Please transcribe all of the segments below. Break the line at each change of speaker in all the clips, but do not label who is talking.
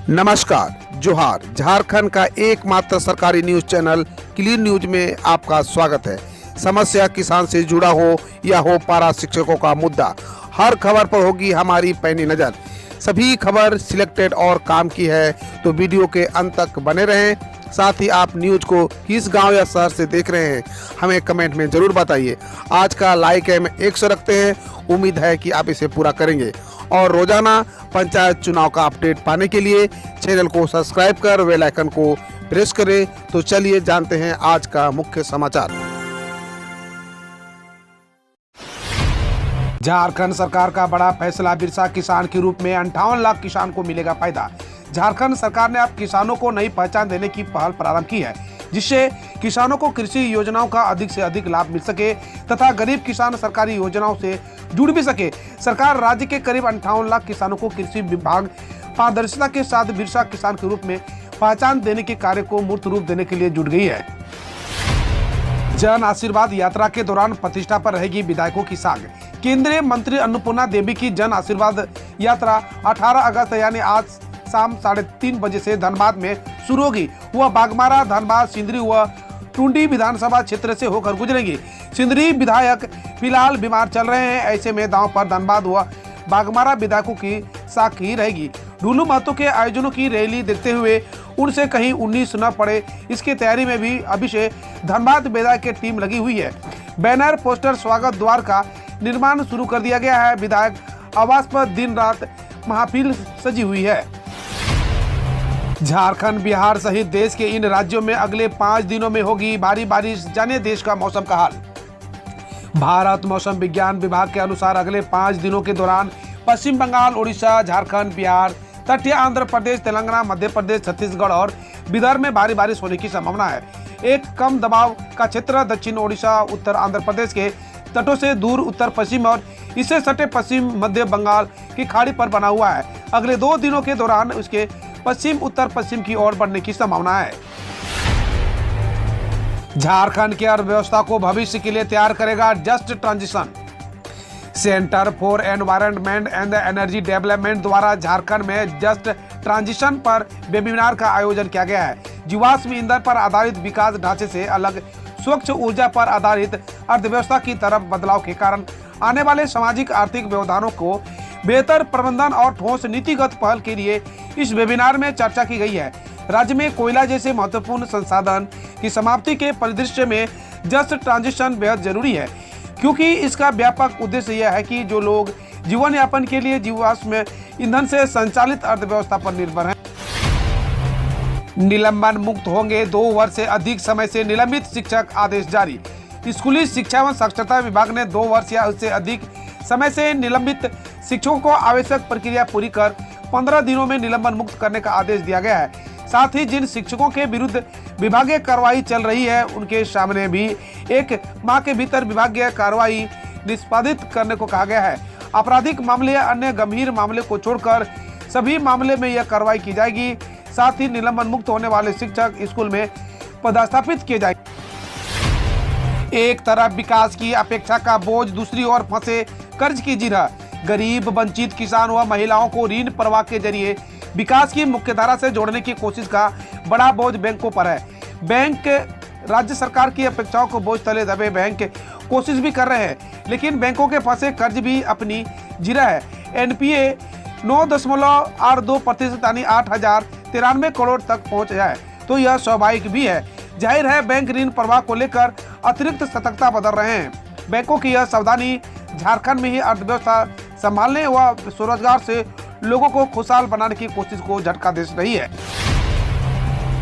नमस्कार, जोहार। झारखंड का एकमात्र सरकारी न्यूज चैनल क्लीन न्यूज में आपका स्वागत है। समस्या किसान से जुड़ा हो या हो पारा शिक्षकों का मुद्दा, हर खबर पर होगी हमारी पैनी नज़र। सभी खबर सिलेक्टेड और काम की है, तो वीडियो के अंत तक बने रहें। साथ ही आप न्यूज को किस गांव या शहर से देख रहे हैं, हमें कमेंट में ज़रूर बताइए। आज का लाइक हम 100 रखते हैं, उम्मीद है कि आप इसे पूरा करेंगे। और रोजाना पंचायत चुनाव का अपडेट पाने के लिए चैनल को सब्सक्राइब कर बेल आइकन को प्रेस करें। तो चलिए जानते हैं आज का मुख्य समाचार। झारखंड सरकार का बड़ा फैसला, बिरसा किसान के रूप में 58 लाख किसान को मिलेगा फायदा। झारखंड सरकार ने अब किसानों को नई पहचान देने की पहल प्रारंभ की है, जिससे किसानों को कृषि योजनाओं का अधिक से अधिक लाभ मिल सके तथा गरीब किसान सरकारी योजनाओं से जुड़ भी सके। सरकार राज्य के करीब 58 लाख किसानों को कृषि विभाग पारदर्शिता के साथ बिरसा किसान के रूप में पहचान देने के कार्य को मूर्त रूप देने के लिए जुट गई है। जन आशीर्वाद यात्रा के दौरान प्रतिष्ठा पर रहेगी विधायकों की साख। केंद्रीय मंत्री अन्नपूर्णा देवी की जन आशीर्वाद यात्रा 18 अगस्त यानी आज शाम 3:30 बजे से धनबाद में शुरू होगी। वह बागमारा, धनबाद, सिंदरी व टुंडी विधानसभा क्षेत्र से होकर गुजरेंगी। सिंदरी विधायक फिलहाल बीमार चल रहे हैं, ऐसे में दांव पर धनबाद व बागमारा विधायकों की साख ही रहेगी। ढूलू महतो के आयोजनों की रैली देखते हुए उनसे कहीं 19 न पड़े, इसकी तैयारी में भी अभी से धनबाद विधायक की टीम लगी हुई है। बैनर, पोस्टर, स्वागत द्वार का निर्माण शुरू कर दिया गया है। विधायक आवास पर दिन रात महफिल सजी हुई है। झारखंड, बिहार सहित देश के इन राज्यों में अगले 5 दिनों में होगी भारी बारिश। जाने देश का मौसम का हाल। भारत मौसम विज्ञान विभाग के अनुसार अगले 5 दिनों के दौरान पश्चिम बंगाल, उड़ीसा, झारखंड, बिहार, तटीय आंध्र प्रदेश, तेलंगाना, मध्य प्रदेश, छत्तीसगढ़ और विदर्भ में भारी बारिश होने की संभावना है। एक कम दबाव का क्षेत्र दक्षिण ओडिशा, उत्तर आंध्र प्रदेश के तटों से दूर उत्तर पश्चिम और इससे सटे पश्चिम मध्य बंगाल की खाड़ी पर बना हुआ है। अगले 2 दिनों के दौरान उसके पश्चिम उत्तर पश्चिम की ओर बढ़ने की संभावना है। झारखंड की अर्थव्यवस्था को भविष्य के लिए तैयार करेगा just transition. Centre for environment and energy development द्वारा झारखंड में जस्ट ट्रांजिशन पर वेबिनार का आयोजन किया गया है। जीवाश्म ईंधन पर आधारित विकास ढांचे से अलग स्वच्छ ऊर्जा पर आधारित अर्थव्यवस्था की तरफ बदलाव के कारण आने वाले सामाजिक आर्थिक व्यवधानों को बेहतर प्रबंधन और ठोस नीतिगत पहल के लिए इस वेबिनार में चर्चा की गई है। राज्य में कोयला जैसे महत्वपूर्ण संसाधन की समाप्ति के परिदृश्य में जस्ट ट्रांजिशन बेहद जरूरी है, क्योंकि इसका व्यापक उद्देश्य यह है कि जो लोग जीवन यापन के लिए जीवाश्म ईंधन से संचालित अर्थव्यवस्था पर निर्भर हैं, निलंबन मुक्त होंगे। 2 वर्ष से अधिक समय से निलंबित शिक्षक, आदेश जारी। स्कूली शिक्षा एवं साक्षरता विभाग ने 2 वर्ष या उससे अधिक समय से निलंबित शिक्षकों को आवश्यक प्रक्रिया पूरी कर 15 दिनों में निलंबन मुक्त करने का आदेश दिया गया है। साथ ही जिन शिक्षकों के विरुद्ध विभागीय कार्रवाई चल रही है, उनके सामने भी 1 माह के भीतर विभागीय कार्रवाई निष्पादित करने को कहा गया है। आपराधिक मामले या अन्य गंभीर मामले को छोड़कर सभी मामले में यह कार्रवाई की जाएगी। साथ ही निलंबन मुक्त होने वाले शिक्षक स्कूल में पदस्थापित किए जाएंगे। एक तरफ विकास की अपेक्षा का बोझ, दूसरी ओर फंसे कर्ज की जिरह। गरीब, वंचित किसान व महिलाओं को ऋण प्रवाह के जरिए विकास की मुख्यधारा से जोड़ने की कोशिश का बड़ा बोझ बैंकों पर है। बैंक राज्य सरकार की अपेक्षाओं को बोझ तले दबे बैंक कोशिश भी कर रहे हैं, लेकिन बैंकों के फंसे कर्ज भी अपनी जिरह है। एनपीए 9.82% यानी 8,093 करोड़ तक पहुंच जाए तो यह स्वाभाविक भी है। जाहिर है बैंक ऋण प्रवाह को लेकर अतिरिक्त सतर्कता बरत रहे हैं। बैंकों की यह सावधानी झारखंड में ही अर्थव्यवस्था संभालने व स्वरोजगार से लोगों को खुशहाल बनाने की कोशिश को झटका दे रही है।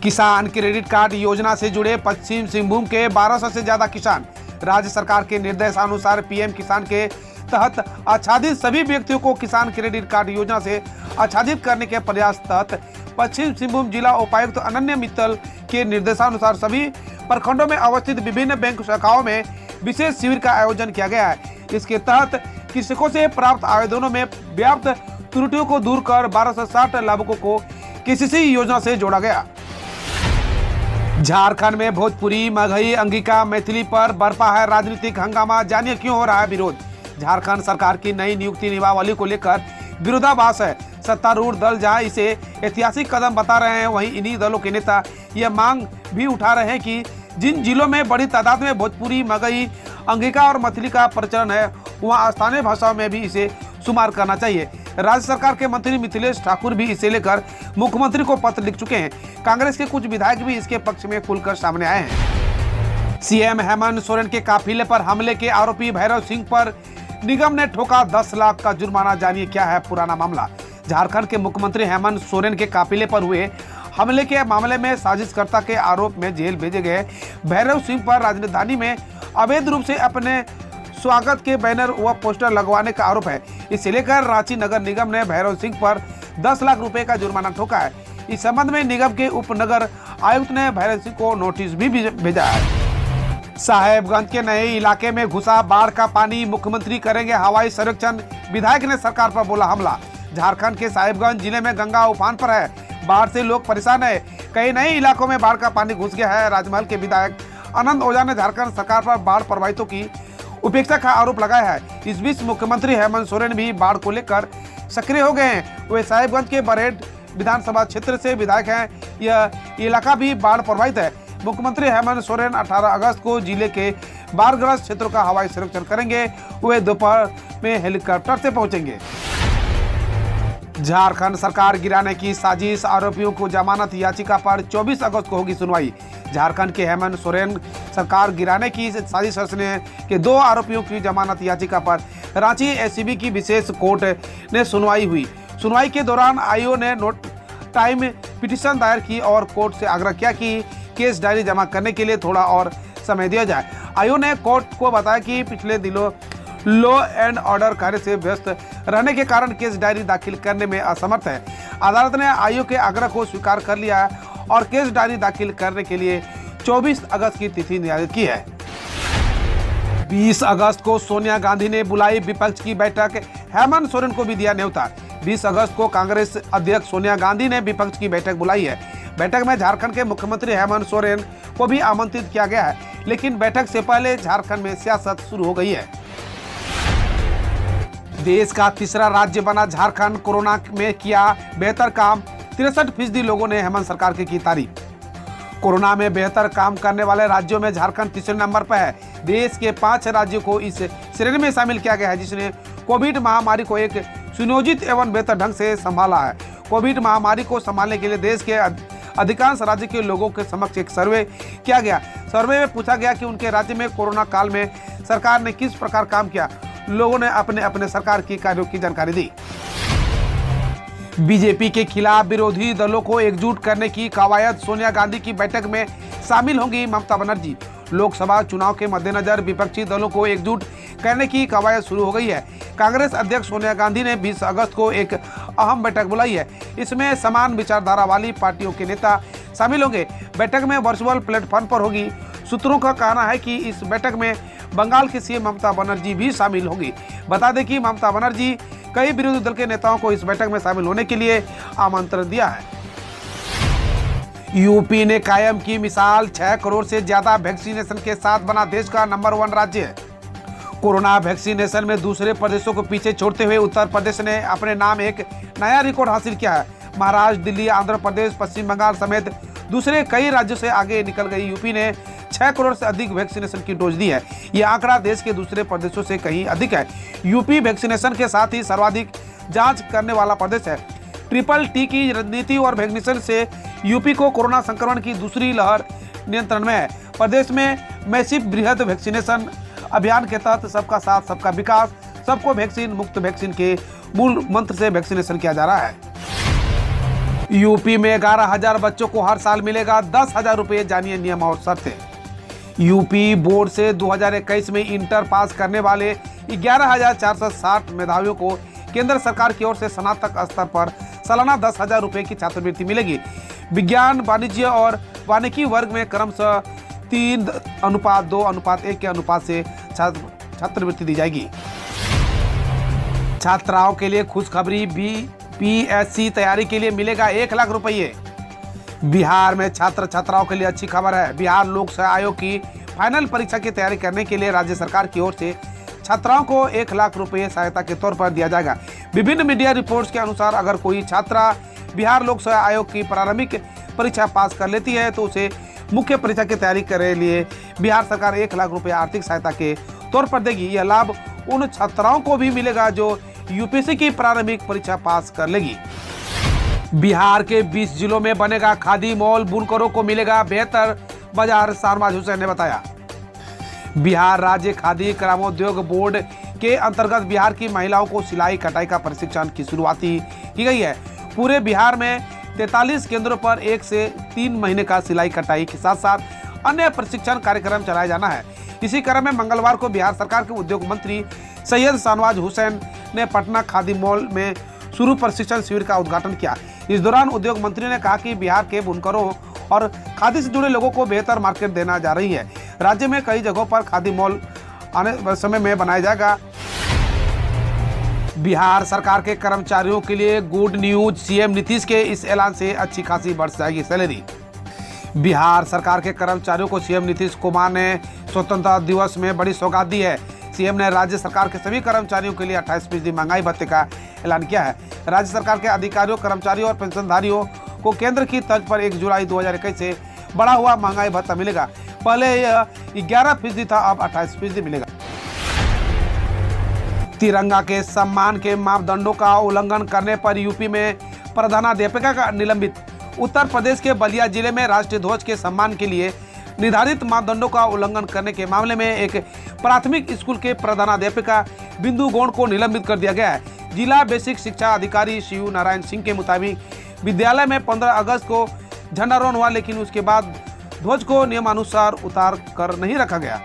किसान क्रेडिट कार्ड योजना से जुड़े पश्चिम सिंहभूम के 1200 से ज्यादा किसान। राज्य सरकार के निर्देशानुसार पीएम किसान के तहत आच्छादित सभी व्यक्तियों को किसान क्रेडिट कार्ड योजना से आच्छादित करने के प्रयास तहत पश्चिम सिंहभूम जिला उपायुक्त अनन्य मित्तल के निर्देशानुसार सभी प्रखंडों में अवस्थित विभिन्न बैंक शाखाओं में विशेष शिविर का आयोजन किया गया है। इसके तहत कृषकों से प्राप्त आवेदनों में व्याप्त त्रुटियों को दूर कर 1260 लाभुकों को केसीसी योजना से जोड़ा गया। झारखंड में भोजपुरी, मगही, अंगिका, मैथिली पर बरपा है राजनीतिक हंगामा। जानिए क्यों हो रहा है विरोध। झारखंड सरकार की नई नियुक्ति नियमावली को लेकर विरोधाभास है। सत्तारूढ़ दल जहां इसे ऐतिहासिक कदम बता रहे हैं, वहीं इन्हीं दलों के नेता यह मांग भी उठा रहे हैं कि जिन जिलों में बड़ी तादाद में भोजपुरी, मगही, अंगिका और मैथिली का प्रचलन है, वहां स्थानीय भाषाओं में भी इसे शुमार करना चाहिए। राज्य सरकार के मंत्री मिथिलेश ठाकुर भी इसे लेकर मुख्यमंत्री को पत्र लिख चुके हैं। कांग्रेस के कुछ विधायक भी इसके पक्ष में खुलकर सामने आए हैं। सीएम हेमंत सोरेन के काफिले पर हमले के आरोपी भैरव सिंह पर निगम ने ठोका 10 लाख का जुर्माना। जानिए क्या है पुराना मामला। झारखंड के मुख्यमंत्री हेमंत सोरेन के काफिले पर हुए हमले के मामले में साजिशकर्ता के आरोप में जेल भेजे गए भैरव सिंह पर राजधानी में अवैध रूप से अपने स्वागत के बैनर व पोस्टर लगवाने का आरोप है। इसे लेकर रांची नगर निगम ने भैरव सिंह पर 10 लाख रुपए का जुर्माना ठोका है। इस संबंध में निगम के उप नगर आयुक्त ने भैरव सिंह को नोटिस भी भेजा है। साहेबगंज के नए इलाके में घुसा बाढ़ का पानी, मुख्यमंत्री करेंगे हवाई सर्वेक्षण। विधायक ने सरकार पर बोला हमला। झारखंड के साहेबगंज जिले में गंगा उफान पर है। बाढ़ से लोग परेशान है। कई नए इलाकों में बाढ़ का पानी घुस गया है। राजमहल के विधायक आनंद ओझा ने झारखंड सरकार पर बाढ़ प्रभावितों की उपेक्षा का आरोप लगाया है। इस बीच मुख्यमंत्री हेमंत सोरेन भी बाढ़ को लेकर सक्रिय हो गए हैं। वे साहेबगंज के बरहेट विधानसभा क्षेत्र से विधायक हैं। यह इलाका भी बाढ़ प्रभावित है। मुख्यमंत्री हेमंत सोरेन 18 अगस्त को जिले के बाढ़ग्रस्त क्षेत्रों का हवाई सर्वेक्षण करेंगे। वे दोपहर में हेलीकॉप्टर से पहुंचेंगे। झारखंड सरकार गिराने की साजिश, आरोपियों को जमानत याचिका पर 24 अगस्त को होगी सुनवाई। झारखंड के हेमंत सोरेन सरकार गिराने की साजिश रचने के 2 आरोपियों की जमानत याचिका पर रांची एसीबी की विशेष कोर्ट ने सुनवाई हुई। सुनवाई के दौरान आईओ ने नोट टाइम पिटीशन दायर की और कोर्ट से आग्रह किया कि केस डायरी जमा करने के लिए थोड़ा और समय दिया जाए। आईओ ने कोर्ट को बताया कि पिछले दिनों लॉ एंड ऑर्डर कार्य से व्यस्त रहने के कारण केस डायरी दाखिल करने में असमर्थ है। अदालत ने आईओ के आग्रह को स्वीकार कर लिया और केस डायरी दाखिल करने के लिए 24 अगस्त की तिथि निर्धारित की है। 20 अगस्त को सोनिया गांधी ने बुलाई विपक्ष की बैठक। हेमंत सोरेन को भी दिया न्योता। 20 अगस्त को कांग्रेस अध्यक्ष सोनिया गांधी ने विपक्ष की बैठक बुलाई है। बैठक में झारखंड के मुख्यमंत्री हेमंत सोरेन को भी आमंत्रित किया गया है, लेकिन बैठक से पहले झारखंड में सियासत शुरू हो गई है। देश का तीसरा राज्य बना झारखंड, कोरोना में किया बेहतर काम। 63% लोगों ने हेमंत सरकार की तारीफ। कोरोना में बेहतर काम करने वाले राज्यों में झारखंड तीसरे नंबर पर है। देश के 5 राज्यों को इस श्रेणी में शामिल किया गया है, जिसने कोविड महामारी को एक सुनियोजित एवं बेहतर ढंग से संभाला है। कोविड महामारी को संभालने के लिए देश के अधिकांश राज्य के लोगों के समक्ष एक सर्वे किया गया। सर्वे में पूछा गया कि उनके राज्य में कोरोना काल में सरकार ने किस प्रकार काम किया। लोगों ने अपने अपने सरकार की कार्यों की जानकारी दी। बीजेपी के खिलाफ विरोधी दलों को एकजुट करने की कवायद, सोनिया गांधी की बैठक में शामिल होंगी ममता बनर्जी। लोकसभा चुनाव के मद्देनजर विपक्षी दलों को एकजुट करने की कवायद शुरू हो गई है। कांग्रेस अध्यक्ष सोनिया गांधी ने 20 अगस्त को एक अहम बैठक बुलाई है। इसमें समान विचारधारा वाली पार्टियों के नेता शामिल होंगे। बैठक में वर्चुअल प्लेटफॉर्म पर होगी। सूत्रों का कहना है कि इस बैठक में बंगाल की सीएम ममता बनर्जी भी शामिल होगी। बता दें कि ममता बनर्जी कई विरोधी दल के नेताओं को इस बैठक में शामिल होने के लिए आमंत्रण दिया है। यूपी ने कायम की मिसाल, 6 करोड़ से ज्यादा वैक्सीनेशन के साथ बना देश का नंबर 1 राज्य। कोरोना वैक्सीनेशन में दूसरे प्रदेशों को पीछे छोड़ते हुए उत्तर प्रदेश ने अपने नाम एक नया रिकॉर्ड हासिल किया है। महाराष्ट्र, दिल्ली, आंध्र प्रदेश, पश्चिम बंगाल समेत दूसरे कई राज्यों से आगे निकल गई यूपी ने 6 करोड़ से अधिक वैक्सीनेशन की डोज दी है। यह आंकड़ा देश के दूसरे प्रदेशों से कहीं अधिक है। यूपी वैक्सीनेशन के साथ ही सर्वाधिक जांच करने वाला प्रदेश है। ट्रिपल टी की रणनीति और वैक्सीनेशन से यूपी को कोरोना संक्रमण की दूसरी लहर नियंत्रण में है। प्रदेश में मैसिव बृहद वैक्सीनेशन अभियान के तहत सबका साथ सबका विकास, सबको वैक्सीन मुक्त वैक्सीन के मूल मंत्र से वैक्सीनेशन किया जा रहा है। यूपी में 11,000 बच्चों को हर साल मिलेगा 10,000 रुपये। जानिए नियम और शर्तें। यूपी बोर्ड से 2021 में इंटर पास करने वाले 11,460 मेधावियों को केंद्र सरकार की ओर से स्नातक स्तर पर सालाना 10,000 रुपये की छात्रवृत्ति मिलेगी। विज्ञान, वाणिज्य और वानिकी वर्ग में क्रमशः 3:2:1 के अनुपात से छात्रवृत्ति दी जाएगी। छात्राओं के लिए खुशखबरी, बीपीएससी तैयारी के लिए मिलेगा 1 लाख रुपये। बिहार में छात्र छात्राओं के लिए अच्छी खबर है। बिहार लोक सेवा आयोग की फाइनल परीक्षा की तैयारी करने के लिए राज्य सरकार की ओर से छात्राओं को 1 लाख रुपए सहायता के तौर पर दिया जाएगा। विभिन्न मीडिया रिपोर्ट्स के अनुसार अगर कोई छात्रा बिहार लोक सेवा आयोग की प्रारंभिक परीक्षा पास कर लेती है तो उसे मुख्य परीक्षा की तैयारी के लिए बिहार सरकार 1 लाख रुपए आर्थिक सहायता के तौर पर देगी। यह लाभ उन छात्राओं को भी मिलेगा जो यूपीएससी की प्रारंभिक परीक्षा पास कर लेगी। बिहार के 20 जिलों में बनेगा खादी मॉल, बुनकरों को मिलेगा बेहतर बाजार, शाहनवाज हुसैन ने बताया। बिहार राज्य खादी ग्रामोद्योग बोर्ड के अंतर्गत बिहार की महिलाओं को सिलाई कटाई का प्रशिक्षण की शुरुआत की गई है। पूरे बिहार में 43 केंद्रों पर 1 से 3 महीने का सिलाई कटाई के साथ साथ अन्य प्रशिक्षण कार्यक्रम चलाया जाना है। इसी क्रम में मंगलवार को बिहार सरकार के उद्योग मंत्री सैयद शाहनवाज हुसैन ने पटना खादी मॉल में शुरू प्रशिक्षण शिविर का उद्घाटन किया। इस दौरान उद्योग मंत्री ने कहा कि बिहार के बुनकरों और खादी से जुड़े लोगों को बेहतर मार्केट देना जा रही है। राज्य में कई जगहों पर खादी मॉल आने समय में बनाया जाएगा। बिहार सरकार के कर्मचारियों के लिए गुड न्यूज, सीएम नीतीश के इस ऐलान से अच्छी खासी बढ़ जाएगी सैलरी। बिहार सरकार के कर्मचारियों को सीएम नीतीश कुमार ने स्वतंत्रता दिवस में बड़ी सौगात दी है। सीएम ने राज्य सरकार के सभी कर्मचारियों के लिए 28% महंगाई भत्ते का ऐलान किया है। राज्य सरकार के अधिकारियों, कर्मचारियों और पेंशनधारियों को केंद्र की तर्ज पर 1 जुलाई 2021 से बढ़ा हुआ महंगाई भत्ता मिलेगा। पहले यह 11% था, अब 28% मिलेगा। तिरंगा के सम्मान के मापदंडों का उल्लंघन करने पर यूपी में प्रधानाध्यापिका का निलंबित। उत्तर प्रदेश के बलिया जिले में राष्ट्रीय ध्वज के सम्मान के लिए निर्धारित मापदंडों का उल्लंघन करने के मामले में एक प्राथमिक स्कूल के प्रधानाध्यापिका बिंदु गौड़ को निलंबित कर दिया गया है। जिला बेसिक शिक्षा अधिकारी शिव नारायण सिंह के मुताबिक विद्यालय में 15 अगस्त को झंडारोहण हुआ, लेकिन उसके बाद ध्वज को नियमानुसार उतार कर नहीं रखा गया।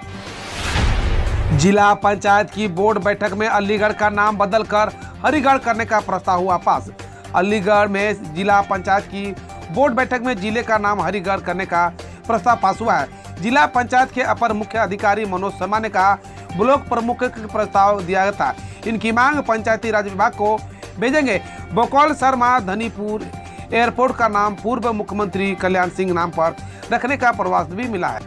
जिला पंचायत की बोर्ड बैठक में अलीगढ़ का नाम बदलकर हरिगढ़ करने का प्रस्ताव हुआ पास। अलीगढ़ में जिला पंचायत की बोर्ड बैठक में जिले का नाम हरिगढ़ करने का प्रस्ताव पास हुआ है। जिला पंचायत के अपर मुख्य अधिकारी मनोज शर्मा ने कहा, ब्लॉक प्रमुख को प्रस्ताव दिया था, इनकी मांग पंचायती राज विभाग को भेजेंगे। बकौल शर्मा धनीपुर एयरपोर्ट का नाम पूर्व मुख्यमंत्री कल्याण सिंह नाम पर रखने का प्रस्ताव भी मिला है।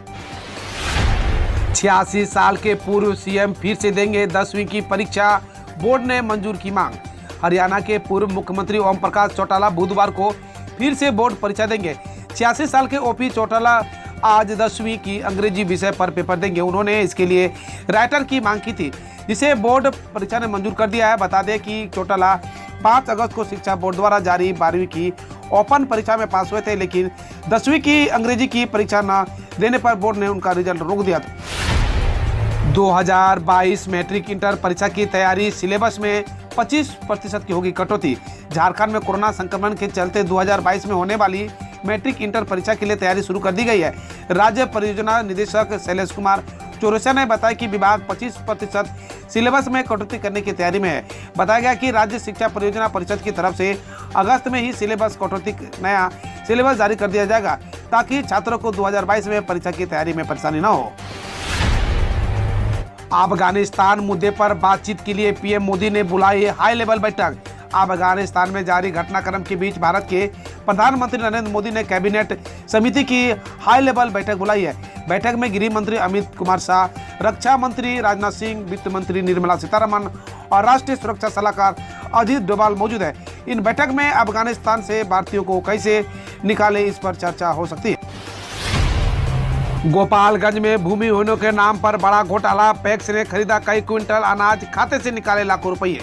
86 साल के पूर्व सीएम फिर से देंगे 10वीं की परीक्षा, बोर्ड ने मंजूर की मांग। हरियाणा के पूर्व मुख्यमंत्री ओम प्रकाश चौटाला बुधवार को फिर से बोर्ड परीक्षा देंगे। 86 साल के ओपी चौटाला आज 10वीं की अंग्रेजी विषय पर पेपर देंगे। उन्होंने इसके लिए राइटर की मांग की थी, जिसे बोर्ड परीक्षा ने मंजूर कर दिया है। बता दें कि चौटाला 5 अगस्त को शिक्षा बोर्ड द्वारा जारी 12वीं की ओपन परीक्षा में पास हुए थे, लेकिन 10वीं की अंग्रेजी की परीक्षा न देने पर बोर्ड ने उनका रिजल्ट रोक दिया था। 2022 मैट्रिक इंटर परीक्षा की तैयारी, सिलेबस में 25% की होगी कटौती। झारखंड में कोरोना संक्रमण के चलते 2022 में होने वाली मैट्रिक इंटर परीक्षा के लिए तैयारी शुरू कर दी गई है। राज्य परियोजना निदेशक शैलेश कुमार चौरसिया ने बताया कि विभाग 25% सिलेबस में कटौती करने की तैयारी में है। बताया गया कि राज्य शिक्षा परियोजना परिषद की तरफ से अगस्त में ही सिलेबस कटौती नया सिलेबस जारी कर दिया जाएगा, ताकि छात्रों को 2022 में परीक्षा की तैयारी में परेशानी न हो। अफगानिस्तान मुद्दे पर बातचीत के लिए पीएम मोदी ने बुलाई हाई लेवल बैठक। अफगानिस्तान में जारी घटनाक्रम के बीच भारत के प्रधानमंत्री नरेंद्र मोदी ने कैबिनेट समिति की हाई लेवल बैठक बुलाई है। बैठक में गृह मंत्री अमित कुमार शाह, रक्षा मंत्री राजनाथ सिंह, वित्त मंत्री निर्मला सीतारमण और राष्ट्रीय सुरक्षा सलाहकार अजीत डोभाल मौजूद है। इन बैठक में अफगानिस्तान से भारतीयों को कैसे निकाले, इस पर चर्चा हो सकती है। गोपालगंज में भूमिहीनों के नाम पर बड़ा घोटाला, पैक्स ने खरीदा कई क्विंटल अनाज, खाते से निकाले लाखों रुपये।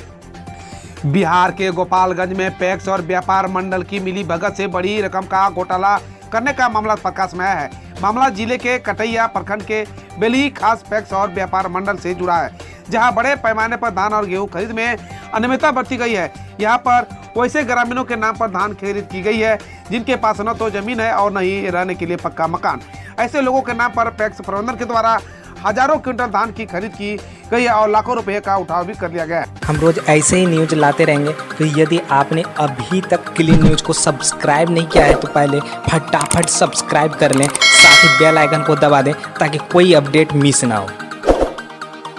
बिहार के गोपालगंज में पैक्स और व्यापार मंडल की मिली भगत से बड़ी रकम का घोटाला करने का मामला प्रकाश में आया है। मामला जिले के कटैया प्रखंड के बेली खास पैक्स और व्यापार मंडल से जुड़ा है, जहां बड़े पैमाने पर धान और गेहूं खरीद में अनियमितता बरती गई है। यहां पर वैसे ग्रामीणों के नाम पर धान खरीद की गई है जिनके पास न तो जमीन है और न ही रहने के लिए पक्का मकान। ऐसे लोगों के नाम पर पैक्स प्रबंधन के द्वारा हजारों क्विंटल धान की खरीद की गई है और लाखों रुपए का उठाव भी कर लिया गया है।
हम रोज ऐसे ही न्यूज लाते रहेंगे, तो यदि आपने अभी तक क्लीन न्यूज को सब्सक्राइब नहीं किया है तो पहले फटाफट सब्सक्राइब कर लें, साथ ही बेल आइकन को दबा दें ताकि कोई अपडेट मिस ना हो।